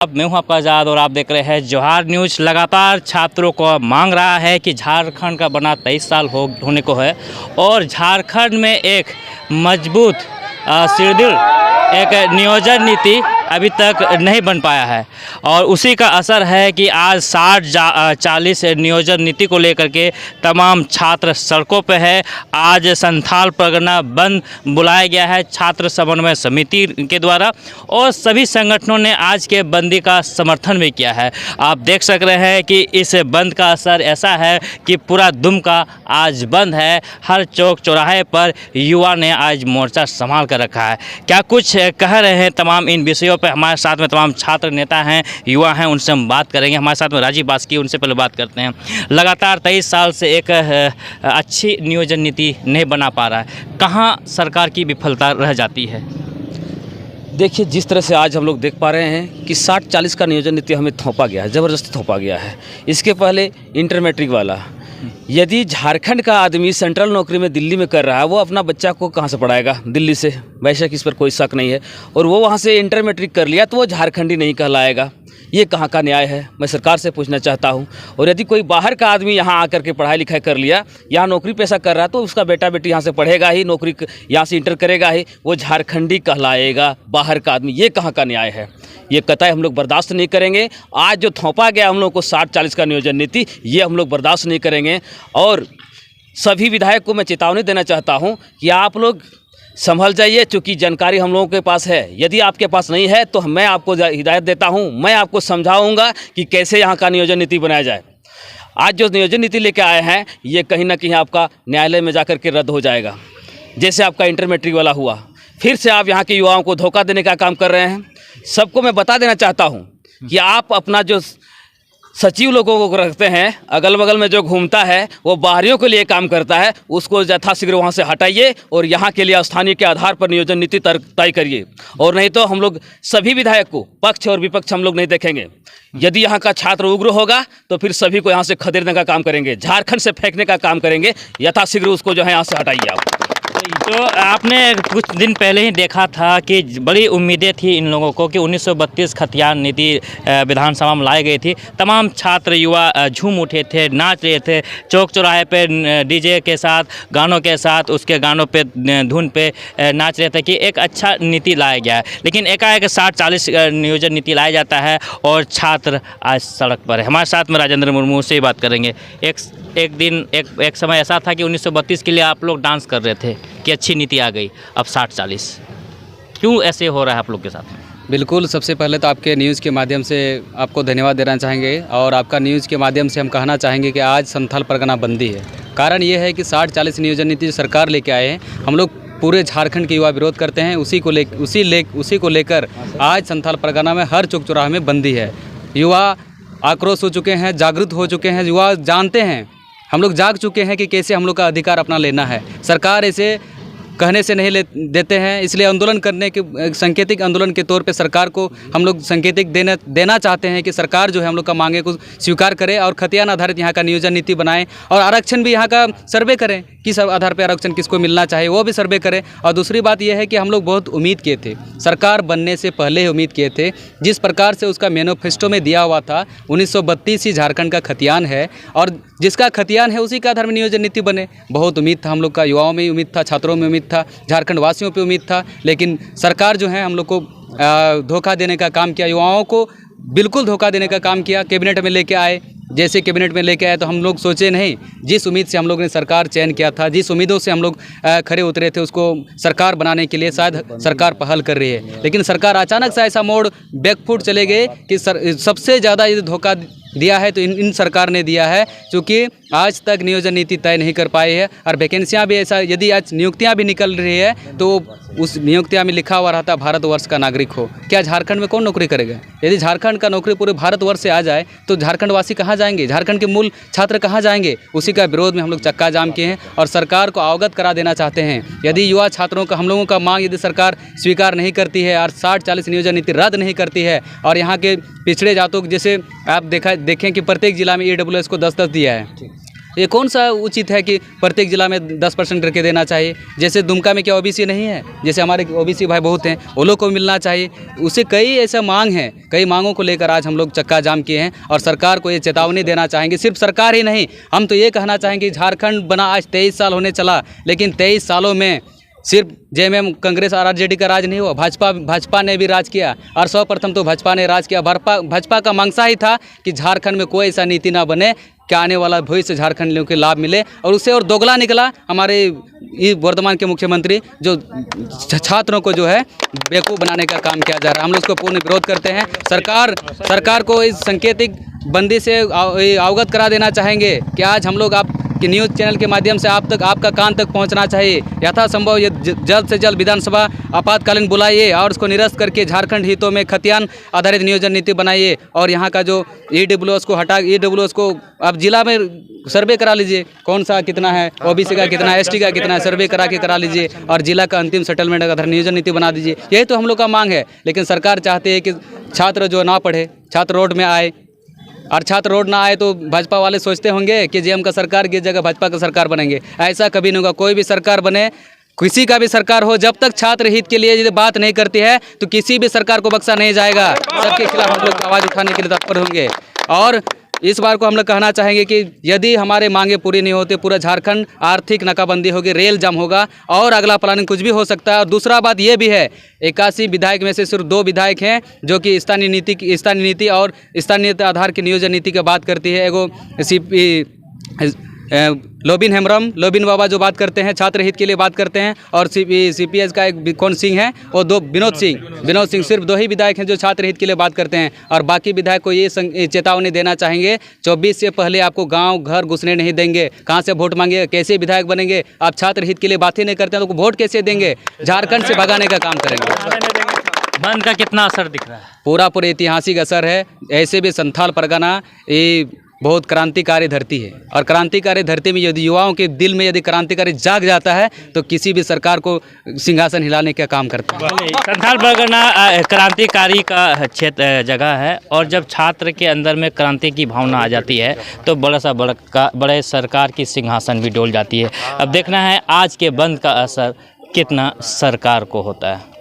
अब मैं हूं आपका आज़ाद और आप देख रहे हैं जौहर न्यूज़। लगातार छात्रों को मांग रहा है कि झारखंड का बना 23 साल होने को है और झारखंड में एक मजबूत सुदृढ़ एक नियोजन नीति अभी तक नहीं बन पाया है और उसी का असर है कि आज 60-40 नियोजन नीति को लेकर के तमाम छात्र सड़कों पे है। आज संथाल परगना बंद बुलाया गया है छात्र समन्वय समिति के द्वारा और सभी संगठनों ने आज के बंदी का समर्थन भी किया है। आप देख सक रहे हैं कि इस बंद का असर ऐसा है कि पूरा दुमका आज बंद है। हर चौक चौराहे पर युवा ने आज मोर्चा संभाल कर रखा है। क्या कुछ कह रहे हैं तमाम इन विषयों पे हमारे साथ में तमाम छात्र नेता हैं, युवा हैं, उनसे हम बात करेंगे। हमारे साथ में राजीव बास्की, उनसे पहले बात करते हैं। लगातार 23 साल से एक अच्छी नियोजन नीति नहीं बना पा रहा है, कहाँ सरकार की विफलता रह जाती है? देखिए, जिस तरह से आज हम लोग देख पा रहे हैं कि 60-40 का नियोजन नीति हमें थोपा गया है, ज़बरदस्ती थोपा गया है। इसके पहले इंटर मैट्रिक वाला, यदि झारखंड का आदमी सेंट्रल नौकरी में दिल्ली में कर रहा है, वो अपना बच्चा को कहाँ से पढ़ाएगा? दिल्ली से। बेशक इस पर कोई शक नहीं है। और वो वहाँ से इंटर मैट्रिक कर लिया तो वो झारखंडी नहीं कहलाएगा। ये कहाँ का न्याय है? मैं सरकार से पूछना चाहता हूँ। और यदि कोई बाहर का आदमी यहाँ आकर के पढ़ाई लिखाई कर लिया, यहाँ नौकरी पेशा कर रहा है, तो उसका बेटा बेटी यहाँ से पढ़ेगा ही, नौकरी यहाँ से इंटर करेगा ही, वो झारखंडी कहलाएगा, बाहर का आदमी। ये कहाँ का न्याय है? ये कतई हम लोग बर्दाश्त नहीं करेंगे। आज जो थोपा गया हम लोग को 60-40 का नियोजन नीति, ये हम लोग बर्दाश्त नहीं करेंगे। और सभी विधायक को मैं चेतावनी देना चाहता हूँ कि आप लोग संभल जाइए, चूँकि जानकारी हम लोगों के पास है। यदि आपके पास नहीं है तो मैं आपको हिदायत देता हूँ, मैं आपको समझाऊँगा कि कैसे यहाँ का नियोजन नीति बनाया जाए। आज जो नियोजन नीति लेके आए हैं, ये कहीं ना कहीं आपका न्यायालय में जाकर के रद्द हो जाएगा। जैसे आपका इंटर मैट्रिक वाला हुआ, फिर से आप यहाँ के युवाओं को धोखा देने का काम कर रहे हैं। सबको मैं बता देना चाहता हूँ कि आप अपना जो सचिव लोगों को रखते हैं, अगल बगल में जो घूमता है, वो बाहरियों के लिए काम करता है, उसको यथाशीघ्र वहाँ से हटाइए और यहाँ के लिए स्थानीय के आधार पर नियोजन नीति तय करिए। और नहीं तो हम लोग सभी विधायक को, पक्ष और विपक्ष, हम लोग नहीं देखेंगे। यदि यहाँ का छात्र उग्र होगा तो फिर सभी को यहाँ से खदेड़ने का काम करेंगे, झारखंड से फेंकने का काम करेंगे। यथाशीघ्र उसको जो है यहाँ से हटाइए आप। तो आपने कुछ दिन पहले ही देखा था कि बड़ी उम्मीदें थी इन लोगों को कि 1932 खतियान नीति विधानसभा में लाई गई थी। तमाम छात्र युवा झूम उठे थे, नाच रहे थे, चौक चौराहे पे डीजे के साथ, गानों के साथ, उसके गानों पे, धुन पे नाच रहे थे कि एक अच्छा नीति लाया गया है। लेकिन एकाएक 60-40 नियोजन नीति लाया जाता है और छात्र आज सड़क पर है। हमारे साथ में राजेंद्र मुर्मू से ही बात करेंगे। एक समय ऐसा था कि 1932 के लिए आप लोग डांस कर रहे थे कि अच्छी नीति आ गई, अब 60-40 क्यों ऐसे हो रहा है आप लोग के साथ? बिल्कुल, सबसे पहले तो आपके न्यूज़ के माध्यम से आपको धन्यवाद देना चाहेंगे और आपका न्यूज़ के माध्यम से हम कहना चाहेंगे कि आज संथाल परगना बंदी है। कारण ये है कि 60-40 नियोजन नीति जो सरकार लेके आए हैं, हम लोग पूरे झारखंड के युवा विरोध करते हैं। उसी को लेकर आज संथाल परगना में हर चौक चौराहे में बंदी है। युवा आक्रोश हो चुके हैं, जागरूक हो चुके हैं। युवा जानते हैं, हम लोग जाग चुके हैं कि कैसे हम लोग का अधिकार अपना लेना है। सरकार ऐसे कहने से नहीं देते हैं, इसलिए आंदोलन करने के सांकेतिक आंदोलन के तौर पे सरकार को हम लोग सांकेतिक देना चाहते हैं कि सरकार जो है हम लोग का मांगे को स्वीकार करे और खतियान आधारित यहाँ का नियोजन नीति बनाए और आरक्षण भी यहाँ का सर्वे करें, किस आधार पर आरक्षण किसको मिलना चाहिए वो भी सर्वे करें। और दूसरी बात यह है कि हम लोग बहुत उम्मीद किए थे, सरकार बनने से पहले ही उम्मीद किए थे, जिस प्रकार से उसका मैनिफेस्टो में दिया हुआ था 1932 ही झारखंड का खतियान है और जिसका खतियान है उसी के आधार में नियोजन नीति बने। बहुत उम्मीद था हम लोग का, युवाओं में उम्मीद था, छात्रों में उम्मीद था, झारखंड वासियों पे उम्मीद था। लेकिन सरकार जो है हम लोग को धोखा देने का काम किया, युवाओं को बिल्कुल धोखा देने का काम किया। कैबिनेट में लेके आए, जैसे कैबिनेट में लेके आए तो हम लोग सोचे नहीं, जिस उम्मीद से हम लोग ने सरकार चयन किया था, जिस उम्मीदों से हम लोग खड़े उतरे थे, उसको सरकार बनाने के लिए शायद सरकार पहल कर रही है। लेकिन सरकार अचानक से ऐसा मोड़ बैकफुट चले गए कि सबसे ज़्यादा ये धोखा दिया है तो इन सरकार ने दिया है, क्योंकि आज तक नियोजन नीति तय नहीं कर पाई है। और वैकेंसियाँ भी ऐसा, यदि आज नियुक्तियाँ भी निकल रही है तो उस नियुक्तियाँ में लिखा हुआ रहता भारतवर्ष का नागरिक हो। क्या झारखंड में कौन नौकरी करेगा? यदि झारखंड का नौकरी पूरे भारतवर्ष से आ जाए तो झारखंड वासी कहाँ जाएंगे? झारखंड के मूल छात्र कहाँ जाएंगे? उसी का विरोध में हम लोग चक्का जाम किए हैं और सरकार को अवगत करा देना चाहते हैं। यदि युवा छात्रों का, हम लोगों का मांग यदि सरकार स्वीकार नहीं करती है और 60-40 नियोजन नीति रद्द नहीं करती है और यहाँ के पिछड़े जातों, जैसे आप देखें कि प्रत्येक जिला में EWS को 10-10 दिया है, ये कौन सा उचित है कि प्रत्येक जिला में 10% करके देना चाहिए? जैसे दुमका में क्या ओबीसी नहीं है? जैसे हमारे ओबीसी भाई बहुत हैं, वो लोग को मिलना चाहिए। उसे कई ऐसा मांग हैं, कई मांगों को लेकर आज हम लोग चक्का जाम किए हैं और सरकार को ये चेतावनी देना चाहेंगे। सिर्फ सरकार ही नहीं, हम तो ये कहना चाहेंगे झारखंड बना आज 23 साल होने चला, लेकिन 23 सालों में सिर्फ जेएमएम कांग्रेस और आरजेडी का राज नहीं हुआ, भाजपा ने भी राज किया। और सर्वप्रथम तो भाजपा ने राज किया। भाजपा का मंशा ही था कि झारखंड में कोई ऐसा नीति ना बने कि आने वाला भविष्य झारखंडियों के लाभ मिले, और उससे और दोगला निकला हमारे वर्तमान के मुख्यमंत्री, जो छात्रों को जो है बेवकूफ़ बनाने का काम किया जा रहा है। हम लोग इसको पूर्ण विरोध करते हैं। सरकार को इस सांकेतिक बंदी से अवगत करा देना चाहेंगे कि आज हम लोग कि न्यूज़ चैनल के माध्यम से आपका कान तक पहुंचना चाहिए। यथासंभव ये जल्द से जल्द विधानसभा आपातकालीन बुलाइए और उसको निरस्त करके झारखंड हितों में खतियान आधारित नियोजन नीति बनाइए। और यहाँ का जो ईडब्ल्यूएस को हटा, ईडब्ल्यूएस को आप जिला में सर्वे करा लीजिए, कौन सा कितना है, ओबीसी का कितना है, एसटी का कितना है, सर्वे करा लीजिए और जिला का अंतिम सेटलमेंट का नियोजन नीति बना दीजिए। यही तो हम लोग का मांग है। लेकिन सरकार चाहती है कि छात्र जो ना पढ़े, छात्र रोड में आए, और छात्र रोड ना आए तो भाजपा वाले सोचते होंगे कि जेएम का सरकार की जगह भाजपा का सरकार बनेंगे। ऐसा कभी नहीं होगा। कोई भी सरकार बने, किसी का भी सरकार हो, जब तक छात्र हित के लिए यदि बात नहीं करती है तो किसी भी सरकार को बख्शा नहीं जाएगा। सबके खिलाफ हम लोग आवाज़ उठाने के लिए तत्पर होंगे। और इस बार को हम लोग कहना चाहेंगे कि यदि हमारे मांगे पूरी नहीं होती, पूरा झारखंड आर्थिक नाकाबंदी होगी, रेल जाम होगा और अगला प्लानिंग कुछ भी हो सकता है। और दूसरा बात ये भी है, 81 विधायक में से सिर्फ 2 विधायक हैं जो कि स्थानीय नीति और स्थानीय आधार की नियोजन नीति की बात करती है। एगो लोबिन हेम्ब्रम, लोबिन बाबा जो बात करते हैं, छात्र हित के लिए बात करते हैं। और सीपीएस का एक कौन सिंह है, और 2 विनोद सिंह, सिर्फ 2 ही विधायक हैं जो छात्र हित के लिए बात करते हैं। और बाकी विधायक को ये चेतावनी देना चाहेंगे, 24 से पहले आपको गांव घर घुसने नहीं देंगे। कहां से वोट मांगेगा, कैसे विधायक बनेंगे? आप छात्र हित के लिए बात ही नहीं करते हैं तो वोट कैसे देंगे? झारखंड से भगाने का काम करेंगे। बंद का कितना असर दिख रहा है? पूरा ऐतिहासिक असर है। ऐसे भी संथाल परगना ये बहुत क्रांतिकारी धरती है, और क्रांतिकारी धरती में यदि युवाओं के दिल में यदि क्रांतिकारी जाग जाता है तो किसी भी सरकार को सिंहासन हिलाने का काम करता है। संथाल परगना क्रांतिकारी का क्षेत्र जगह है, और जब छात्र के अंदर में क्रांति की भावना आ जाती है तो बड़े सरकार की सिंहासन भी डोल जाती है। अब देखना है आज के बंद का असर कितना सरकार को होता है।